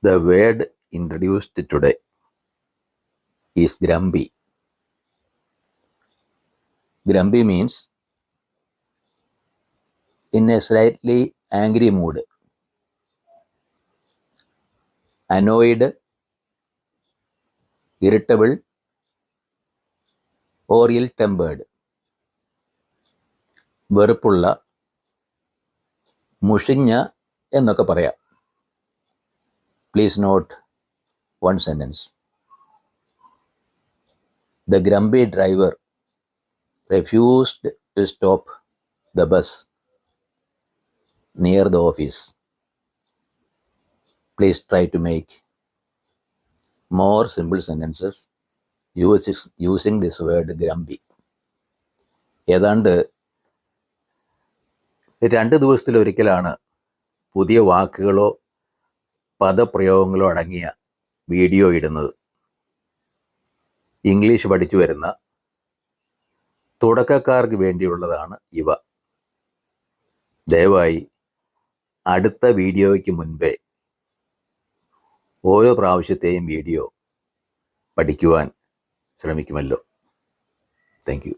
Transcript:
The word introduced today is grumpy. Grumpy means in a slightly angry mood, annoyed, irritable, or ill-tempered. വെറുപ്പുള്ള, മുഷിഞ്ഞ എന്നൊക്കെ പറയാം. Please note one sentence. The grumpy driver refused to stop the bus near the office. Please try to make more simple sentences using this word grumpy. ഏതാണ്ട് 2 ദിവസത്തിലൊരിക്കലാണ് പുതിയ വാക്കുകളോ പദപ്രയോഗങ്ങളോ അടങ്ങിയ video ഇടുന്നത്. English പഠിച്ചു വരുന്ന തുടക്കക്കാർക്ക് വേണ്ടിയുള്ളതാണ് ഇവ. ദയവായി അടുത്ത വീഡിയോയ്ക്ക് മുൻപേ ഓരോ പ്രാവശ്യത്തെയും വീഡിയോ പഠിക്കുവാൻ ശ്രമിക്കുമല്ലോ. Thank you.